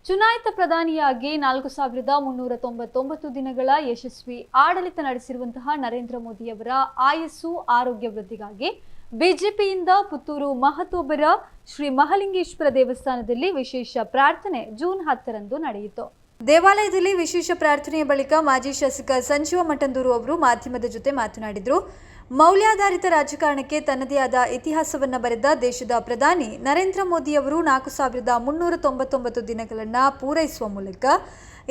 ಚುನಾಯಿತ ಪ್ರಧಾನಿಯಾಗಿ 4399 ದಿನಗಳ ಯಶಸ್ವಿ ಆಡಳಿತ ನಡೆಸಿರುವಂತಹ ನರೇಂದ್ರ ಮೋದಿಯವರ ಆಯಸ್ಸು ಆರೋಗ್ಯ ವೃದ್ಧಿಗಾಗಿ ಬಿಜೆಪಿಯಿಂದ ಪುತ್ತೂರು ಮಹತೋಬರ ಶ್ರೀ ಮಹಾಲಿಂಗೇಶ್ವರ ದೇವಸ್ಥಾನದಲ್ಲಿ ವಿಶೇಷ ಪ್ರಾರ್ಥನೆ ಜೂನ್ 10ರಂದು ನಡೆಯಿತು. ದೇವಾಲಯದಲ್ಲಿ ವಿಶೇಷ ಪ್ರಾರ್ಥನೆಯ ಬಳಿಕ ಮಾಜಿ ಶಾಸಕ ಸಂಜೀವ ಮಠಂದೂರು ಅವರು ಮಾಧ್ಯಮದ ಜೊತೆ ಮಾತನಾಡಿದರು. ಮೌಲ್ಯಾಧಾರಿತ ರಾಜಕಾರಣಕ್ಕೆ ತನ್ನದೇ ಆದ ಇತಿಹಾಸವನ್ನು ಬರೆದ ದೇಶದ ಪ್ರಧಾನಿ ನರೇಂದ್ರ ಮೋದಿಯವರು 4399 ದಿನಗಳನ್ನು ಪೂರೈಸುವ ಮೂಲಕ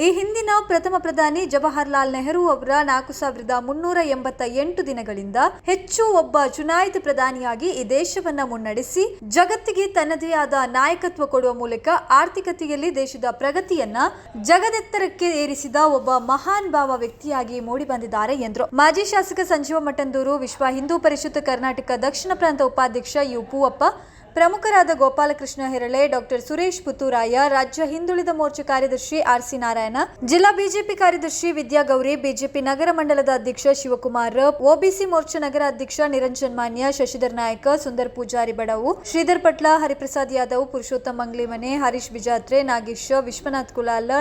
ಈ ಹಿಂದಿನ ಪ್ರಥಮ ಪ್ರಧಾನಿ ಜವಾಹರ್ಲಾಲ್ ನೆಹರು ಅವರ 4388 ದಿನಗಳಿಂದ ಹೆಚ್ಚು ಒಬ್ಬ ಚುನಾಯಿತ ಪ್ರಧಾನಿಯಾಗಿ ಈ ದೇಶವನ್ನ ಮುನ್ನಡೆಸಿ ಜಗತ್ತಿಗೆ ತನ್ನದೇ ಆದ ನಾಯಕತ್ವ ಕೊಡುವ ಮೂಲಕ ಆರ್ಥಿಕತೆಯಲ್ಲಿ ದೇಶದ ಪ್ರಗತಿಯನ್ನ ಜಗದೆತ್ತರಕ್ಕೆ ಏರಿಸಿದ ಒಬ್ಬ ಮಹಾನ್ ಭಾವ ವ್ಯಕ್ತಿಯಾಗಿ ಮೂಡಿ ಬಂದಿದ್ದಾರೆ ಎಂದರು. ಮಾಜಿ ಶಾಸಕ ಸಂಜೀವ ಮಠಂದೂರು, ವಿಶ್ವ ಹಿಂದೂ ಪರಿಷತ್ ಕರ್ನಾಟಕ ದಕ್ಷಿಣ ಪ್ರಾಂತ ಉಪಾಧ್ಯಕ್ಷ ಯು ಪೂವಪ್ಪ, ಪ್ರಮುಖರಾದ ಗೋಪಾಲಕೃಷ್ಣ ಹೆರಳೆ, ಡಾಕ್ಟರ್ ಸುರೇಶ್ ಪುತ್ತೂರಾಯ, ರಾಜ್ಯ ಹಿಂದುಳಿದ ಮೋರ್ಚಾ ಕಾರ್ಯದರ್ಶಿ ಆರ್.ಸಿ. ನಾರಾಯಣ, ಜಿಲ್ಲಾ ಬಿಜೆಪಿ ಕಾರ್ಯದರ್ಶಿ ವಿದ್ಯಾಗೌರಿ, ಬಿಜೆಪಿ ನಗರ ಮಂಡಲದ ಅಧ್ಯಕ್ಷ ಶಿವಕುಮಾರ್, ಒಬಿಸಿ ಮೋರ್ಚಾ ನಗರ ಅಧ್ಯಕ್ಷ ನಿರಂಜನ್ ಮಾನ್ಯ, ಶಶಿಧರ್ ನಾಯಕ, ಸುಂದರ್ ಪೂಜಾರಿ ಬಡವು, ಶ್ರೀಧರ್ ಪಟ್ಲ, ಹರಿಪ್ರಸಾದ್ ಯಾದವ್, ಪುರುಷೋತ್ತಮ್ ಮಂಗ್ಲಿಮನೆ, ಹರೀಶ್ ಬಿಜಾತ್ರೆ, ನಾಗೇಶ್, ವಿಶ್ವನಾಥ್ ಕುಲಾಲ್,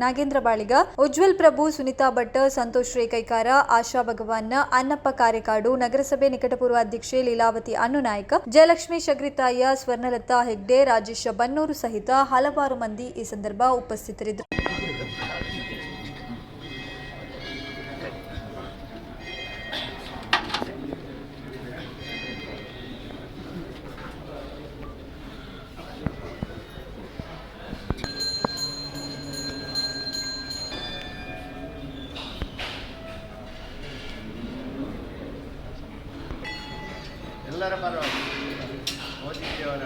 ನಾಗೇಂದ್ರ ಬಾಳಿಗ, ಉಜ್ವಲ್ ಪ್ರಭು, ಸುನಿತಾ ಭಟ್, ಸಂತೋಷ್ ರೇಕೈಕಾರ, ಆಶಾ ಭಗವಾನ್, ಅನ್ನಪ್ಪ ಕಾರೆಕಾಡು, ನಗರಸಭೆ ನಿಕಟಪೂರ್ವ ಅಧ್ಯಕ್ಷೆ ಲೀಲಾವತಿ ಅನ್ನುನಾಯಕ, ಜಯಲಕ್ಷ್ಮಿ ಶಗ್ರಿತಾಯ, ಸ್ವರ್ಣಲತಾ ಹೆಗ್ಡೆ, ರಾಜೇಶ್ ಬನ್ನೂರು ಸಹಿತ ಹಲವಾರು ಮಂದಿ ಈ ಸಂದರ್ಭ ಉಪಸ್ಥಿತರಿದ್ದರು. ಎಲ್ಲರ ಪರವಾಗಿ ಮೋದಿಜಿಯವರ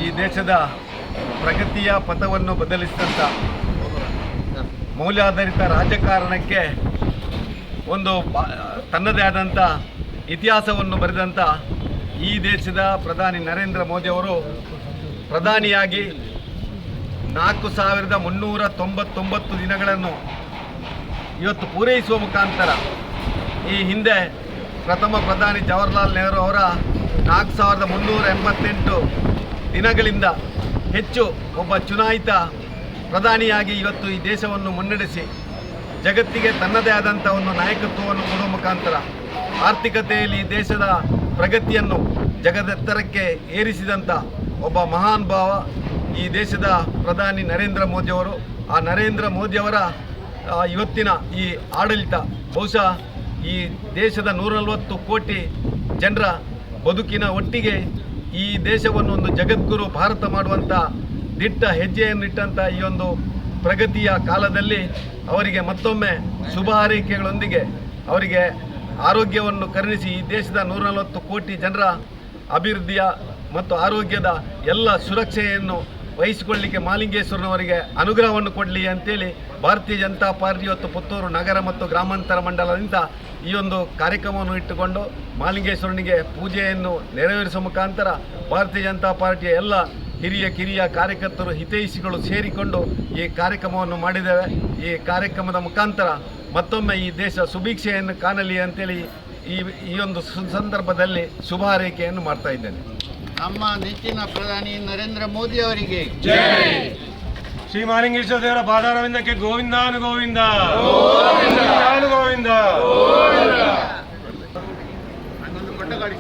ಈ ದೇಶದ ಪ್ರಗತಿಯ ಪಥವನ್ನು ಬದಲಿಸಿದಂಥ ಮೌಲ್ಯಾಧಾರಿತ ರಾಜಕಾರಣಕ್ಕೆ ಒಂದು ತನ್ನದೇ ಆದಂಥ ಇತಿಹಾಸವನ್ನು ಬರೆದಂಥ ಈ ದೇಶದ ಪ್ರಧಾನಿ ನರೇಂದ್ರ ಮೋದಿಯವರು ಪ್ರಧಾನಿಯಾಗಿ 4399 ದಿನಗಳನ್ನು ಇವತ್ತು ಪೂರೈಸುವ ಮುಖಾಂತರ ಈ ಹಿಂದೆ ಪ್ರಥಮ ಪ್ರಧಾನಿ ಜವಾಹರ್ಲಾಲ್ ನೆಹರು ಅವರ 4388 ದಿನಗಳಿಂದ ಹೆಚ್ಚು ಒಬ್ಬ ಚುನಾಯಿತ ಪ್ರಧಾನಿಯಾಗಿ ಇವತ್ತು ಈ ದೇಶವನ್ನು ಮುನ್ನಡೆಸಿ ಜಗತ್ತಿಗೆ ತನ್ನದೇ ಆದಂಥ ಒಂದು ನಾಯಕತ್ವವನ್ನು ಕೊಡುವ ಮುಖಾಂತರ ಆರ್ಥಿಕತೆಯಲ್ಲಿ ದೇಶದ ಪ್ರಗತಿಯನ್ನು ಜಗದೆತ್ತರಕ್ಕೆ ಏರಿಸಿದಂಥ ಒಬ್ಬ ಮಹಾನ್ ಭಾವ ಈ ದೇಶದ ಪ್ರಧಾನಿ ನರೇಂದ್ರ ಮೋದಿಯವರು. ಆ ನರೇಂದ್ರ ಮೋದಿಯವರ ಇವತ್ತಿನ ಈ ಆಡಳಿತ ಬಹುಶಃ ಈ ದೇಶದ 140 ಕೋಟಿ ಜನರ ಬದುಕಿನ ಒಟ್ಟಿಗೆ ಈ ದೇಶವನ್ನು ಒಂದು ಜಗದ್ಗುರು ಭಾರತ ಮಾಡುವಂಥ ದಿಟ್ಟ ಹೆಜ್ಜೆಯನ್ನಿಟ್ಟಂಥ ಈ ಒಂದು ಪ್ರಗತಿಯ ಕಾಲದಲ್ಲಿ ಅವರಿಗೆ ಮತ್ತೊಮ್ಮೆ ಶುಭ ಹಾರೈಕೆಗಳೊಂದಿಗೆ ಅವರಿಗೆ ಆರೋಗ್ಯವನ್ನು ಕರುಣಿಸಿ ಈ ದೇಶದ 140 ಕೋಟಿ ಜನರ ಅಭಿವೃದ್ಧಿಯ ಮತ್ತು ಆರೋಗ್ಯದ ಎಲ್ಲ ಸುರಕ್ಷೆಯನ್ನು ವಹಿಸಿಕೊಳ್ಳಲಿಕ್ಕೆ ಮಹಾಲಿಂಗೇಶ್ವರನವರಿಗೆ ಅನುಗ್ರಹವನ್ನು ಕೊಡಲಿ ಅಂತೇಳಿ ಭಾರತೀಯ ಜನತಾ ಪಾರ್ಟಿ ಇವತ್ತು ಪುತ್ತೂರು ನಗರ ಮತ್ತು ಗ್ರಾಮಾಂತರ ಮಂಡಲದಿಂದ ಈ ಒಂದು ಕಾರ್ಯಕ್ರಮವನ್ನು ಇಟ್ಟುಕೊಂಡು ಮಹಾಲಿಂಗೇಶ್ವರನಿಗೆ ಪೂಜೆಯನ್ನು ನೆರವೇರಿಸುವ ಮುಖಾಂತರ ಭಾರತೀಯ ಜನತಾ ಪಾರ್ಟಿಯ ಎಲ್ಲ ಹಿರಿಯ ಕಿರಿಯ ಕಾರ್ಯಕರ್ತರು ಹಿತೈಷಿಗಳು ಸೇರಿಕೊಂಡು ಈ ಕಾರ್ಯಕ್ರಮವನ್ನು ಮಾಡಿದ್ದೇವೆ. ಈ ಕಾರ್ಯಕ್ರಮದ ಮುಖಾಂತರ ಮತ್ತೊಮ್ಮೆ ಈ ದೇಶ ಸುಭಿಕ್ಷೆಯನ್ನು ಕಾಣಲಿ ಅಂತೇಳಿ ಈ ಒಂದು ಸಂದರ್ಭದಲ್ಲಿ ಶುಭ ಹಾರೈಕೆಯನ್ನು ಮಾಡ್ತಾ ಇದ್ದೇನೆ. ನಮ್ಮ ನೆಚ್ಚಿನ ಪ್ರಧಾನಿ ನರೇಂದ್ರ ಮೋದಿ ಅವರಿಗೆ ಜೈ. ಶ್ರೀ ಮಹಾಲಿಂಗೇಶ್ವರ ದೇವರ ಪಾದಾರವಿಂದಕ್ಕೆ ಗೋವಿಂದಾನು ಗೋವಿಂದ ಗೋವಿಂದ. ಹನ್ನೊಂದು ಕೊಟ್ಟ ಗಾಡಿ